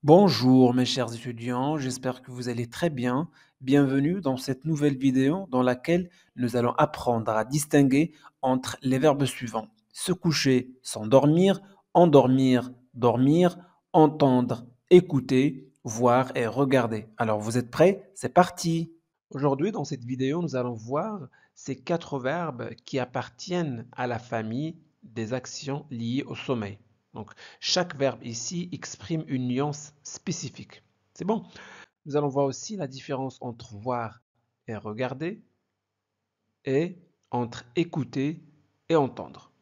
Bonjour mes chers étudiants, j'espère que vous allez très bien. Bienvenue dans cette nouvelle vidéo dans laquelle nous allons apprendre à distinguer entre les verbes suivants. Se coucher, s'endormir, endormir, dormir, entendre, écouter, voir et regarder. Alors vous êtes prêts? C'est parti! Aujourd'hui, dans cette vidéo, nous allons voir ces quatre verbes qui appartiennent à la famille des actions liées au sommeil. Donc, chaque verbe ici exprime une nuance spécifique. C'est bon? Nous allons voir aussi la différence entre voir et regarder et entre écouter et entendre.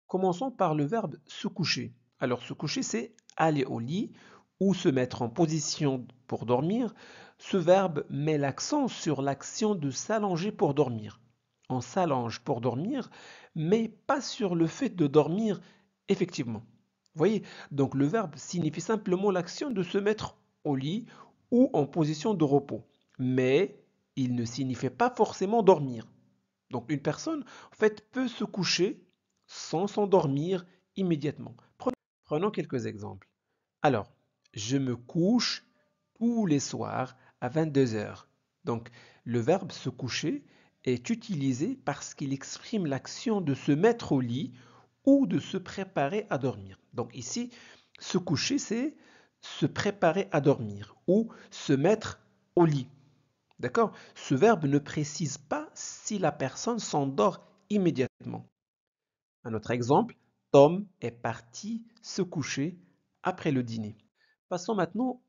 Commençons par le verbe se coucher. Alors, se coucher, c'est aller au lit ou se mettre en position pour dormir. Ce verbe met l'accent sur l'action de s'allonger pour dormir. On s'allonge pour dormir, mais pas sur le fait de dormir effectivement. Vous voyez? Donc, le verbe signifie simplement l'action de se mettre au lit ou en position de repos. Mais il ne signifie pas forcément dormir. Donc, une personne, en fait, peut se coucher sans s'endormir immédiatement. Prenons quelques exemples. Alors, je me couche tous les soirs à 22 heures. Donc, le verbe se coucher est utilisé parce qu'il exprime l'action de se mettre au lit ou de se préparer à dormir. Donc ici, se coucher, c'est se préparer à dormir ou se mettre au lit. D'accord? Ce verbe ne précise pas si la personne s'endort immédiatement. Un autre exemple, Tom est parti se coucher après le dîner. Passons maintenant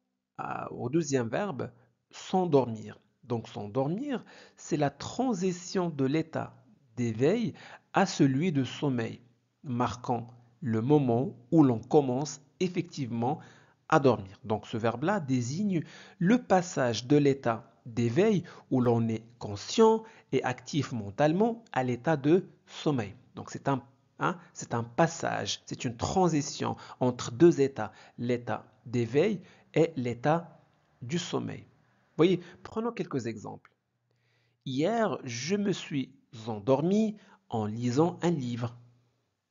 au deuxième verbe, s'endormir. Donc s'endormir, c'est la transition de l'état d'éveil à celui de sommeil, marquant le moment où l'on commence effectivement à dormir. Donc ce verbe-là désigne le passage de l'état d'éveil où l'on est conscient et actif mentalement à l'état de sommeil. Donc c'est un passage, c'est une transition entre deux états, l'état d'éveil et l'état du sommeil. Voyez, prenons quelques exemples. Hier, je me suis endormi en lisant un livre.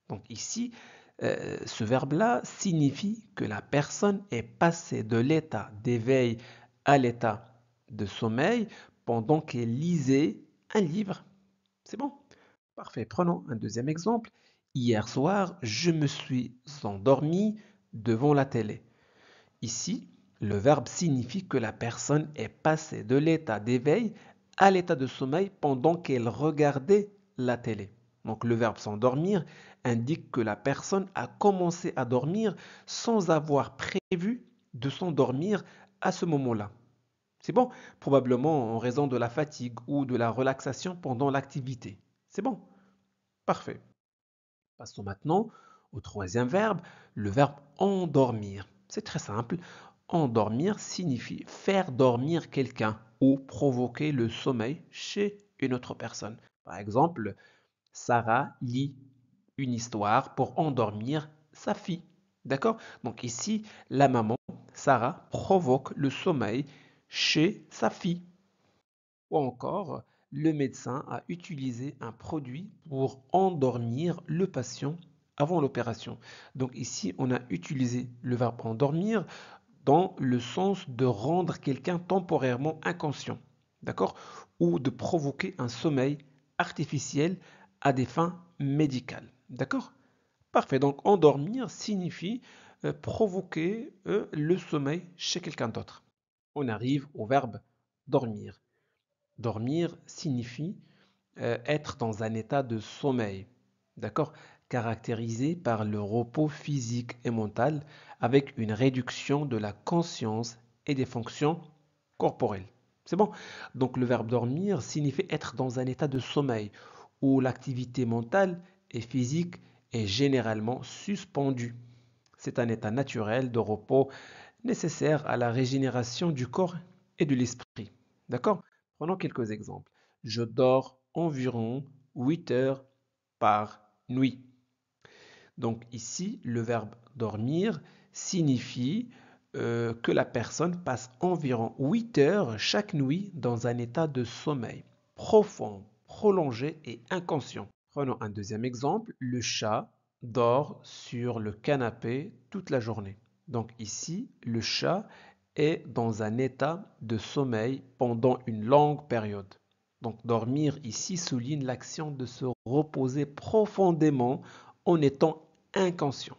Donc ici, ce verbe-là signifie que la personne est passée de l'état d'éveil à l'état de sommeil pendant qu'elle lisait un livre. C'est bon? Parfait. Prenons un deuxième exemple. Hier soir, je me suis endormi devant la télé. Ici, le verbe signifie que la personne est passée de l'état d'éveil à l'état de sommeil pendant qu'elle regardait la télé. Donc le verbe s'endormir indique que la personne a commencé à dormir sans avoir prévu de s'endormir à ce moment-là. C'est bon? Probablement en raison de la fatigue ou de la relaxation pendant l'activité. C'est bon? Parfait. Passons maintenant au troisième verbe, le verbe endormir. C'est très simple. Endormir signifie faire dormir quelqu'un ou provoquer le sommeil chez une autre personne. Par exemple, Sarah lit une histoire pour endormir sa fille. D'accord? Donc ici, la maman, Sarah, provoque le sommeil chez sa fille. Ou encore, le médecin a utilisé un produit pour endormir le patient avant l'opération. Donc ici, on a utilisé le verbe endormir dans le sens de rendre quelqu'un temporairement inconscient, d'accord? Ou de provoquer un sommeil artificiel à des fins médicales, d'accord? Parfait, donc endormir signifie provoquer le sommeil chez quelqu'un d'autre. On arrive au verbe dormir. Dormir signifie être dans un état de sommeil, d'accord? Caractérisé par le repos physique et mental avec une réduction de la conscience et des fonctions corporelles. C'est bon? Donc le verbe dormir signifie être dans un état de sommeil où l'activité mentale et physique est généralement suspendue. C'est un état naturel de repos nécessaire à la régénération du corps et de l'esprit. D'accord? Prenons quelques exemples. Je dors environ 8 heures par nuit. Donc ici, le verbe dormir signifie que la personne passe environ 8 heures chaque nuit dans un état de sommeil profond, prolongé et inconscient. Prenons un deuxième exemple. Le chat dort sur le canapé toute la journée. Donc ici, le chat est dans un état de sommeil pendant une longue période. Donc dormir ici souligne l'action de se reposer profondément en étant inconscient.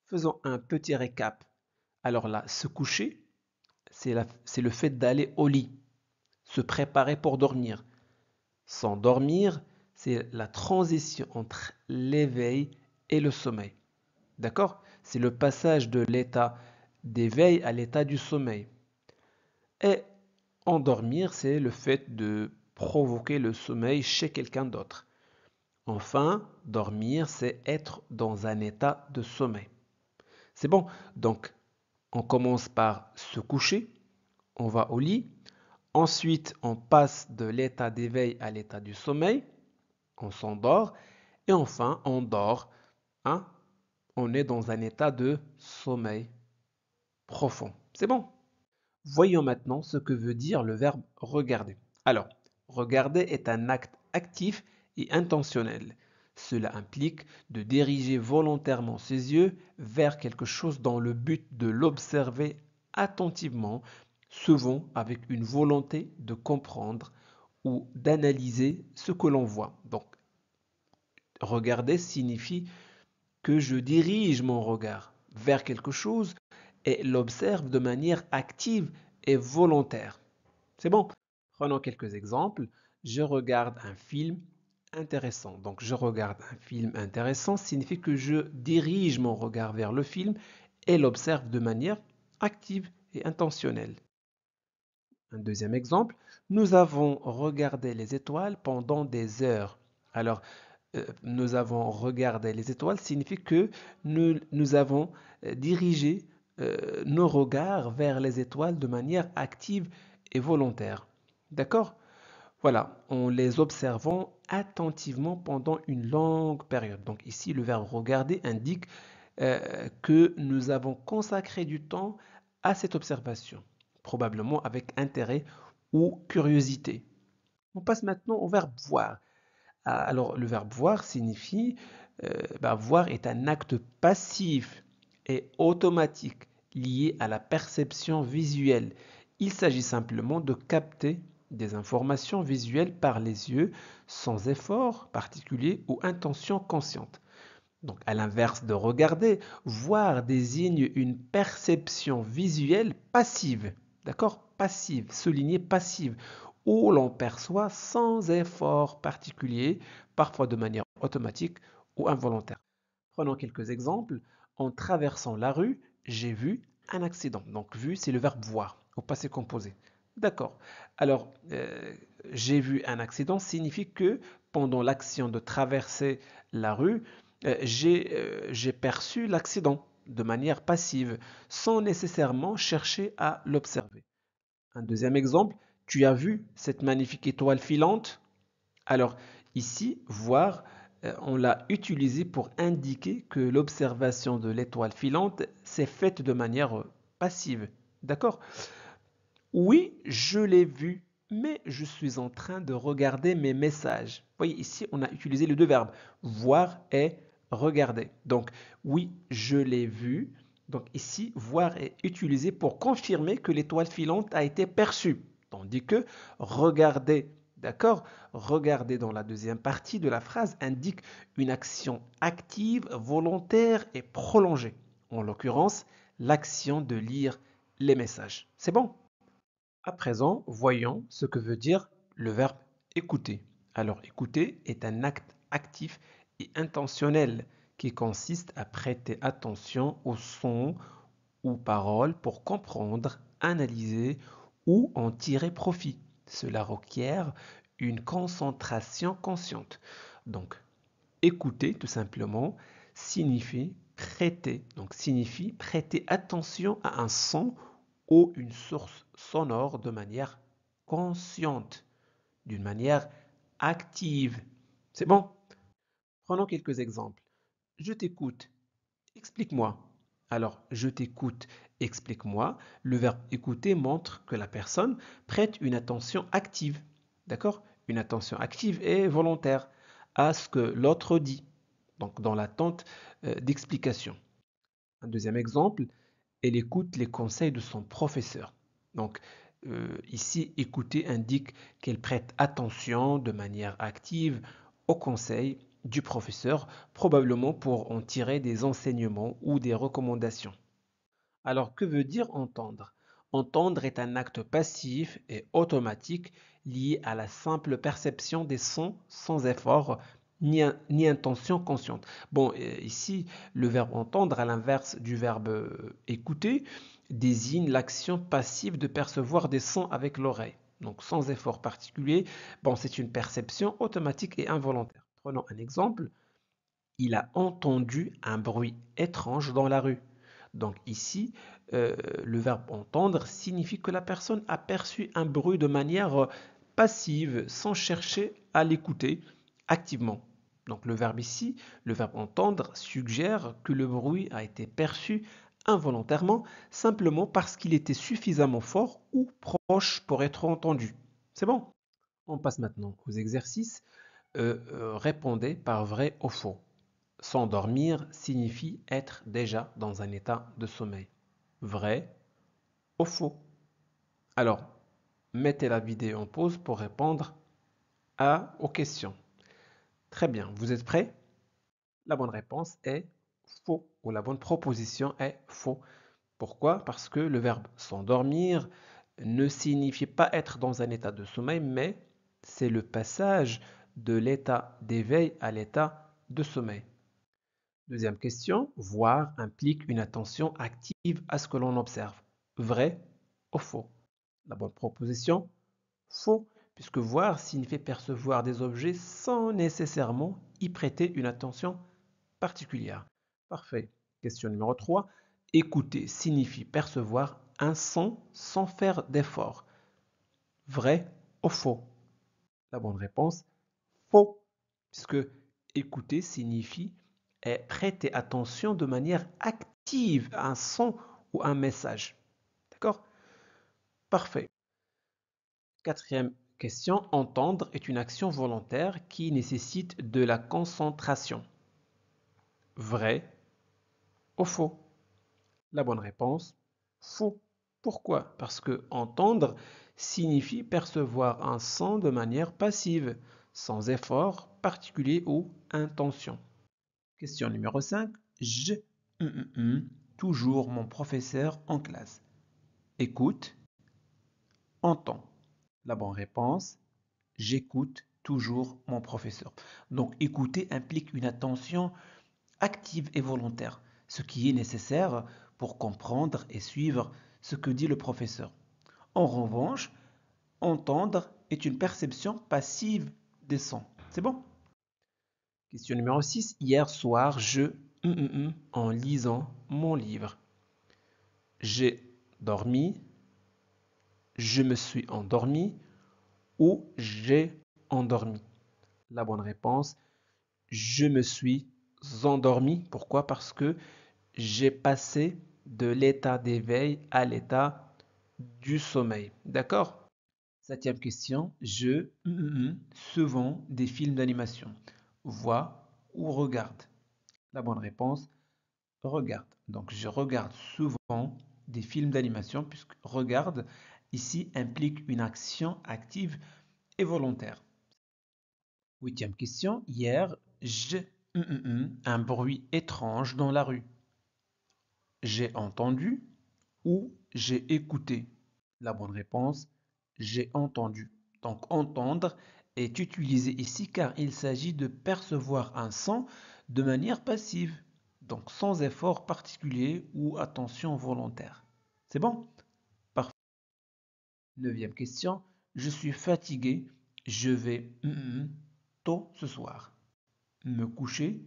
Faisons un petit récap. Alors là, se coucher, c'est le fait d'aller au lit, se préparer pour dormir. S'endormir, c'est la transition entre l'éveil et le sommeil. D'accord? C'est le passage de l'état d'éveil à l'état du sommeil. Et endormir, c'est le fait de provoquer le sommeil chez quelqu'un d'autre. Enfin, dormir, c'est être dans un état de sommeil. C'est bon. Donc, on commence par se coucher, on va au lit. Ensuite, on passe de l'état d'éveil à l'état du sommeil. On s'endort. Et enfin, on dort. Hein? On est dans un état de sommeil profond. C'est bon. Voyons maintenant ce que veut dire le verbe regarder. Alors, regarder est un acte actif et intentionnel. Cela implique de diriger volontairement ses yeux vers quelque chose dans le but de l'observer attentivement, souvent avec une volonté de comprendre ou d'analyser ce que l'on voit. Donc, regarder signifie que je dirige mon regard vers quelque chose et l'observe de manière active et volontaire. C'est bon. Prenons quelques exemples. Je regarde un film intéressant. Donc, je regarde un film intéressant signifie que je dirige mon regard vers le film et l'observe de manière active et intentionnelle. Un deuxième exemple, nous avons regardé les étoiles pendant des heures. Alors, nous avons regardé les étoiles signifie que nous avons dirigé nos regards vers les étoiles de manière active et volontaire. D'accord? Voilà, en les observant attentivement pendant une longue période. Donc ici, le verbe regarder indique que nous avons consacré du temps à cette observation, probablement avec intérêt ou curiosité. On passe maintenant au verbe voir. Alors, le verbe voir signifie, voir est un acte passif et automatique lié à la perception visuelle. Il s'agit simplement de capter des informations visuelles par les yeux sans effort particulier ou intention consciente. Donc, à l'inverse de regarder, voir désigne une perception visuelle passive. D'accord? Passive, souligné passive, où l'on perçoit sans effort particulier, parfois de manière automatique ou involontaire. Prenons quelques exemples. En traversant la rue, j'ai vu un accident. Donc, vu, c'est le verbe voir, au passé composé. D'accord. Alors, j'ai vu un accident signifie que pendant l'action de traverser la rue, j'ai perçu l'accident de manière passive, sans nécessairement chercher à l'observer. Un deuxième exemple, tu as vu cette magnifique étoile filante? Alors ici, voir, on l'a utilisé pour indiquer que l'observation de l'étoile filante s'est faite de manière passive. D'accord? Oui, je l'ai vu, mais je suis en train de regarder mes messages. Vous voyez, ici, on a utilisé les deux verbes, voir et regarder. Donc, oui, je l'ai vu. Donc, ici, voir est utilisé pour confirmer que l'étoile filante a été perçue. Tandis que regarder, d'accord? Regarder dans la deuxième partie de la phrase indique une action active, volontaire et prolongée. En l'occurrence, l'action de lire les messages. C'est bon? À présent, voyons ce que veut dire le verbe écouter. Alors, écouter est un acte actif et intentionnel qui consiste à prêter attention aux sons ou paroles pour comprendre, analyser ou en tirer profit. Cela requiert une concentration consciente. Donc, écouter, tout simplement, signifie prêter attention à un son ou une source sonore de manière consciente, d'une manière active. C'est bon? Prenons quelques exemples. Je t'écoute, explique-moi. Alors, je t'écoute, explique-moi. Le verbe écouter montre que la personne prête une attention active. D'accord? Une attention active et volontaire à ce que l'autre dit. Donc, dans l'attente d'explication. Un deuxième exemple, Elle écoute les conseils de son professeur. Donc, ici, écouter indique qu'elle prête attention de manière active aux conseils du professeur, probablement pour en tirer des enseignements ou des recommandations. Alors, que veut dire entendre? Entendre est un acte passif et automatique lié à la simple perception des sons sans effort ni intention consciente. Bon, ici, le verbe entendre, à l'inverse du verbe écouter, désigne l'action passive de percevoir des sons avec l'oreille. Donc, sans effort particulier, bon, c'est une perception automatique et involontaire. Prenons un exemple. Il a entendu un bruit étrange dans la rue. Donc ici, le verbe entendre signifie que la personne a perçu un bruit de manière passive, sans chercher à l'écouter activement. Donc le verbe ici, le verbe entendre, suggère que le bruit a été perçu involontairement, simplement parce qu'il était suffisamment fort ou proche pour être entendu. C'est bon? On passe maintenant aux exercices. Répondez par vrai ou faux. S'endormir signifie être déjà dans un état de sommeil. Vrai ou faux? Alors, mettez la vidéo en pause pour répondre aux questions. Très bien, vous êtes prêts? La bonne réponse est faux, ou la bonne proposition est faux. Pourquoi? Parce que le verbe s'endormir ne signifie pas être dans un état de sommeil, mais c'est le passage de l'état d'éveil à l'état de sommeil. Deuxième question, voir implique une attention active à ce que l'on observe. Vrai ou faux? La bonne proposition, faux, puisque voir signifie percevoir des objets sans nécessairement y prêter une attention particulière. Parfait. Question numéro 3. Écouter signifie percevoir un son sans faire d'effort. Vrai ou faux? La bonne réponse, faux, puisque écouter signifie prêter attention de manière active à un son ou un message. D'accord? Parfait. Quatrième question, entendre est une action volontaire qui nécessite de la concentration. Vrai ou faux? La bonne réponse, faux. Pourquoi? Parce que entendre signifie percevoir un son de manière passive, sans effort particulier ou intention. Question numéro 5. Je toujours mon professeur en classe. Écoute, entends. La bonne réponse, j'écoute toujours mon professeur. Donc écouter implique une attention active et volontaire, ce qui est nécessaire pour comprendre et suivre ce que dit le professeur. En revanche, entendre est une perception passive des sons. C'est bon? Question numéro 6. Hier soir, en lisant mon livre. J'ai dormi, je me suis endormi ou j'ai endormi. La bonne réponse, je me suis endormi. Pourquoi? Parce que j'ai passé de l'état d'éveil à l'état du sommeil. D'accord? Septième question. Je souvent des films d'animation. Vois ou regarde. La bonne réponse, regarde. Donc je regarde souvent des films d'animation puisque regarde ici implique une action active et volontaire. Huitième question. Hier, j'ai un bruit étrange dans la rue. J'ai entendu ou j'ai écouté. La bonne réponse, j'ai entendu. Donc entendre est utilisé ici car il s'agit de percevoir un son de manière passive, donc sans effort particulier ou attention volontaire. C'est bon? Parfait. Neuvième question. Je suis fatigué. Je vais tôt ce soir. Me coucher,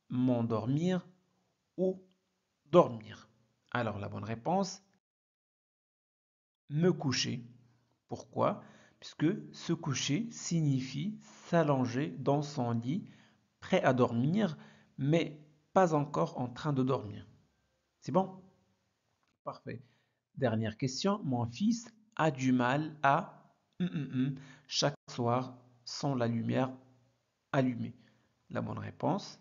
m'endormir ou dormir. Alors la bonne réponse, me coucher. Pourquoi? Puisque se coucher signifie s'allonger dans son lit, prêt à dormir, mais pas encore en train de dormir. C'est bon? Parfait. Dernière question. Mon fils a du mal à chaque soir sans la lumière allumée. La bonne réponse,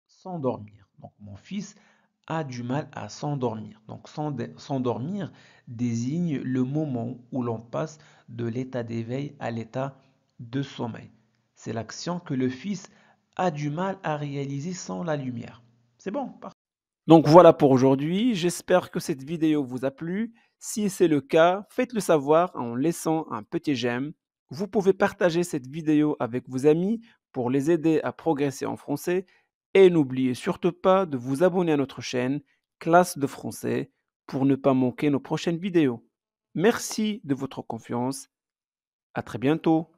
s'endormir. Donc mon fils a du mal à s'endormir. Donc s'endormir désigne le moment où l'on passe de l'état d'éveil à l'état de sommeil. C'est l'action que le fils a du mal à réaliser sans la lumière. C'est bon, parfait. Donc voilà pour aujourd'hui. J'espère que cette vidéo vous a plu. Si c'est le cas, faites-le savoir en laissant un petit j'aime. Vous pouvez partager cette vidéo avec vos amis pour les aider à progresser en français. Et n'oubliez surtout pas de vous abonner à notre chaîne Classe de français pour ne pas manquer nos prochaines vidéos. Merci de votre confiance. À très bientôt.